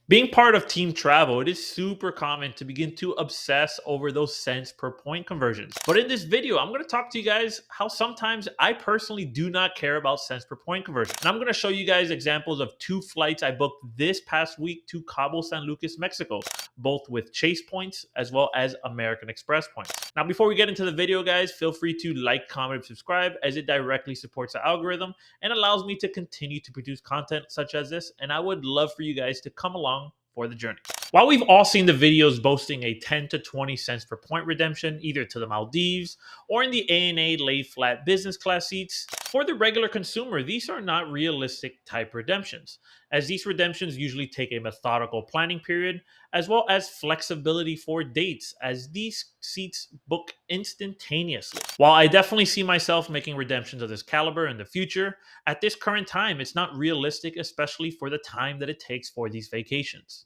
Being part of team travel, it is super common to begin to obsess over those cents per point conversions. But in this video, I'm going to talk to you guys how sometimes I personally do not care about cents per point conversion. And I'm going to show you guys examples of two flights I booked this past week to Cabo San Lucas, Mexico, both with Chase points as well as American Express points. Now, before we get into the video, guys, feel free to like, comment, and subscribe as it directly supports the algorithm and allows me to continue to produce content such as this. And I would love for you guys to come along for the journey. While we've all seen the videos boasting a 10 to 20 cents per point redemption, either to the Maldives or in the ANA lay flat business class seats, for the regular consumer, these are not realistic type redemptions, as these redemptions usually take a methodical planning period, as well as flexibility for dates, as these seats book instantaneously. While I definitely see myself making redemptions of this caliber in the future, at this current time, it's not realistic, especially for the time that it takes for these vacations.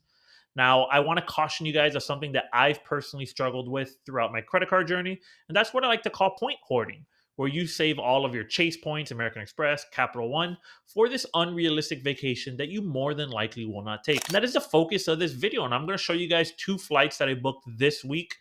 Now, I want to caution you guys of something that I've personally struggled with throughout my credit card journey, and that's what I like to call point hoarding, where you save all of your Chase points, American Express, Capital One for this unrealistic vacation that you more than likely will not take. And that is the focus of this video, and I'm going to show you guys two flights that I booked this week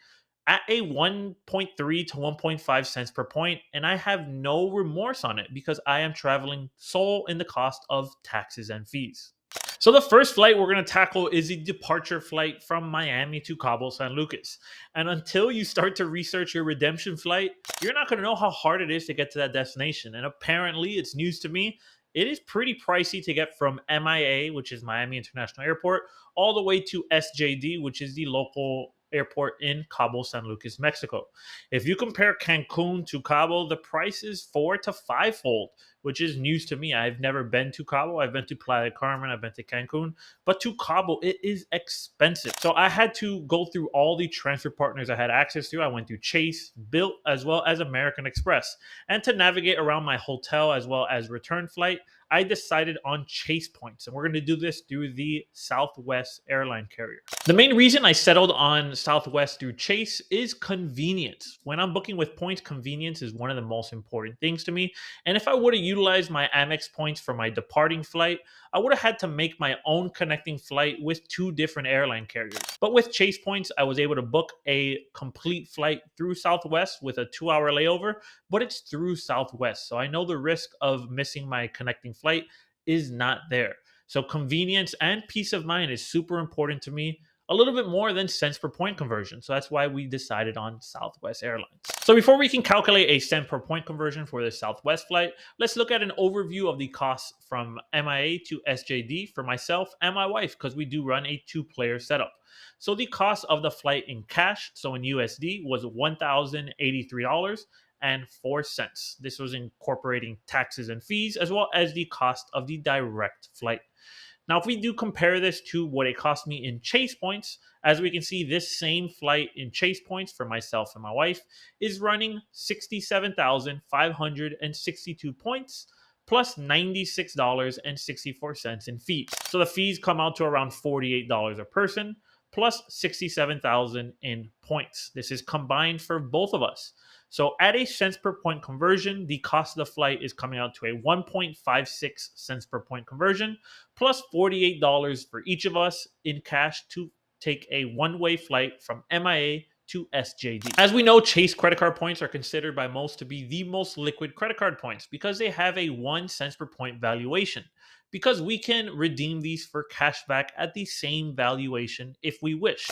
at a 1.3 to 1.5 cents per point, and I have no remorse on it because I am traveling sole in the cost of taxes and fees. So the first flight we're going to tackle is a departure flight from Miami to Cabo San Lucas. And until you start to research your redemption flight, you're not going to know how hard it is to get to that destination. And apparently, it's news to me. It is pretty pricey to get from MIA, which is Miami International Airport, all the way to SJD, which is the local airport in Cabo San Lucas, Mexico. If you compare Cancun to Cabo, the price is 4 to 5-fold, which is news to me. I've never been to Cabo. I've been to Playa del Carmen. I've been to Cancun. But to Cabo, it is expensive. So I had to go through all the transfer partners I had access to. I went through Chase, Bilt, as well as American Express. And to navigate around my hotel as well as return flight, I decided on Chase points. And we're going to do this through the Southwest airline carrier. The main reason I settled on Southwest through Chase is convenience. When I'm booking with points, convenience is one of the most important things to me. And if I would have utilized my AMEX points for my departing flight, I would have had to make my own connecting flight with two different airline carriers. But with Chase points, I was able to book a complete flight through Southwest with a 2-hour layover, but it's through Southwest. So I know the risk of missing my connecting flight is not there. So convenience and peace of mind is super important to me, a little bit more than cents per point conversion. So that's why we decided on Southwest Airlines. So before we can calculate a cent per point conversion for the Southwest flight, let's look at an overview of the costs from MIA to SJD for myself and my wife, because we do run a 2-player setup. So the cost of the flight in cash, so in USD, was $1,083.04. This was incorporating taxes and fees, as well as the cost of the direct flight. Now, if we do compare this to what it cost me in Chase points, as we can see, this same flight in Chase points for myself and my wife is running 67,562 points plus $96.64 in fees. So the fees come out to around $48 a person plus 67,000 in points. This is combined for both of us. So at a cents per point conversion, the cost of the flight is coming out to a 1.56 cents per point conversion, plus $48 for each of us in cash to take a one-way flight from MIA to SJD. As we know, Chase credit card points are considered by most to be the most liquid credit card points because they have a 1 cent per point valuation, because we can redeem these for cash back at the same valuation if we wish.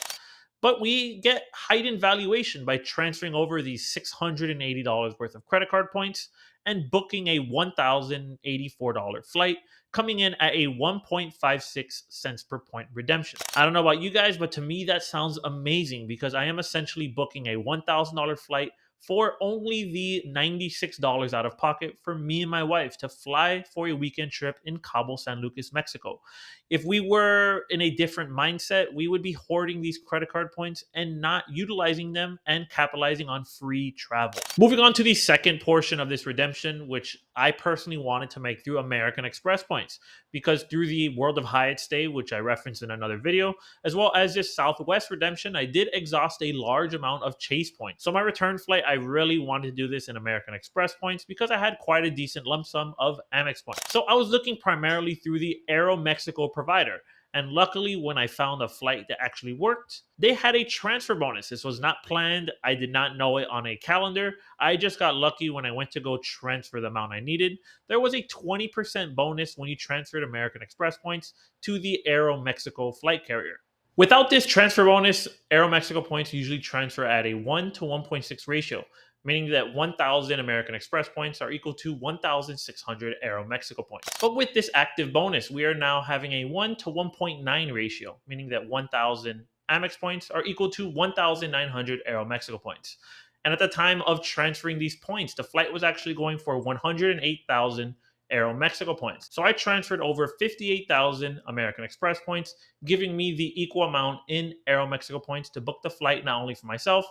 But we get heightened valuation by transferring over these $680 worth of credit card points and booking a $1,084 flight, coming in at a 1.56 cents per point redemption. I don't know about you guys, but to me that sounds amazing because I am essentially booking a $1,000 flight for only the $96 out of pocket for me and my wife to fly for a weekend trip in Cabo San Lucas, Mexico. If we were in a different mindset, we would be hoarding these credit card points and not utilizing them and capitalizing on free travel. Moving on to the second portion of this redemption, which I personally wanted to make through American Express points, because through the World of Hyatt stay, which I referenced in another video, as well as this Southwest redemption, I did exhaust a large amount of Chase points. So my return flight, I really wanted to do this in American Express points because I had quite a decent lump sum of AMEX points. So I was looking primarily through the Aero Mexico provider, And luckily, when I found a flight that actually worked, they had a transfer bonus. This was not planned. I did not know it on a calendar. I just got lucky when I went to go transfer the amount I needed. There was a 20% bonus when you transferred American Express points to the Aero Mexico flight carrier. Without this transfer bonus, Aero Mexico points usually transfer at a 1 to 1.6 ratio, meaning that 1,000 American Express points are equal to 1,600 Aero Mexico points. But with this active bonus, we are now having a 1 to 1.9 ratio, meaning that 1,000 AMEX points are equal to 1,900 Aero Mexico points. And at the time of transferring these points, the flight was actually going for 108,000 Aero Mexico points. So I transferred over 58,000 American Express points, giving me the equal amount in Aero Mexico points to book the flight not only for myself,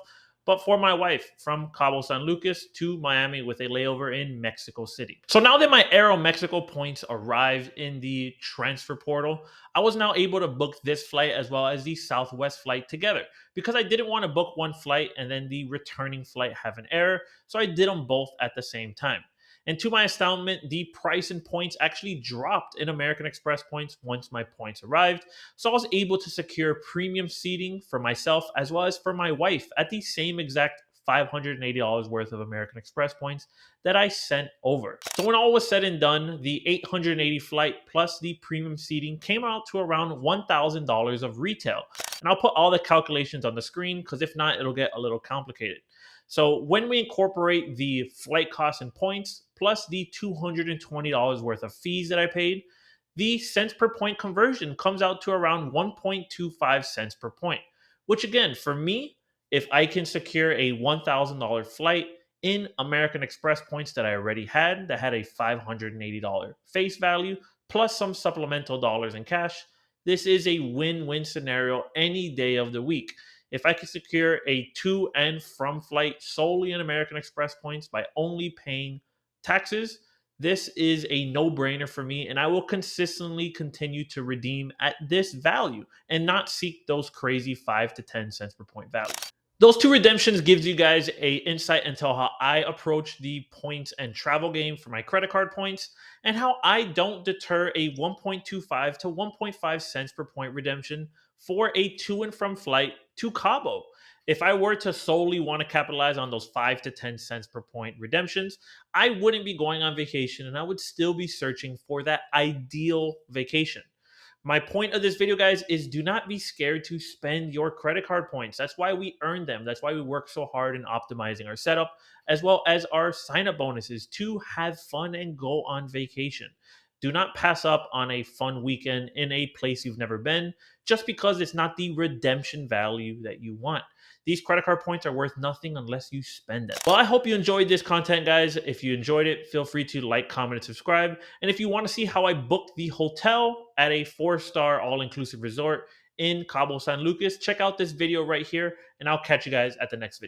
but for my wife from Cabo San Lucas to Miami with a layover in Mexico City. So now that my Aero Mexico points arrived in the transfer portal, I was now able to book this flight as well as the Southwest flight together because I didn't want to book one flight and then the returning flight have an error. So I did them both at the same time. And to my astoundment, the price and points actually dropped in American Express points once my points arrived. So I was able to secure premium seating for myself as well as for my wife at the same exact $580 worth of American Express points that I sent over. So when all was said and done, the 880 flight plus the premium seating came out to around $1,000 of retail. And I'll put all the calculations on the screen because if not, it'll get a little complicated. So when we incorporate the flight costs and points plus the $220 worth of fees that I paid, the cents per point conversion comes out to around 1.25 cents per point, which again, for me, if I can secure a $1,000 flight in American Express points that I already had, that had a $580 face value, plus some supplemental dollars in cash, this is a win-win scenario any day of the week. If I could secure a to and from flight solely in American Express points by only paying taxes, this is a no-brainer for me, and I will consistently continue to redeem at this value and not seek those crazy 5 to 10 cents per point values. Those two redemptions gives you guys a insight into how I approach the points and travel game for my credit card points and how I don't deter a 1.25 to 1.5 cents per point redemption for a to and from flight to Cabo. If I were to solely want to capitalize on those 5 to 10 cents per point redemptions, I wouldn't be going on vacation and I would still be searching for that ideal vacation. My point of this video, guys, is do not be scared to spend your credit card points. That's why we earn them. That's why we work so hard in optimizing our setup, as well as our sign-up bonuses to have fun and go on vacation. Do not pass up on a fun weekend in a place you've never been just because it's not the redemption value that you want. These credit card points are worth nothing unless you spend them. Well, I hope you enjoyed this content, guys. If you enjoyed it, feel free to like, comment, and subscribe. And if you want to see how I booked the hotel at a 4-star all-inclusive resort in Cabo San Lucas, check out this video right here, and I'll catch you guys at the next video.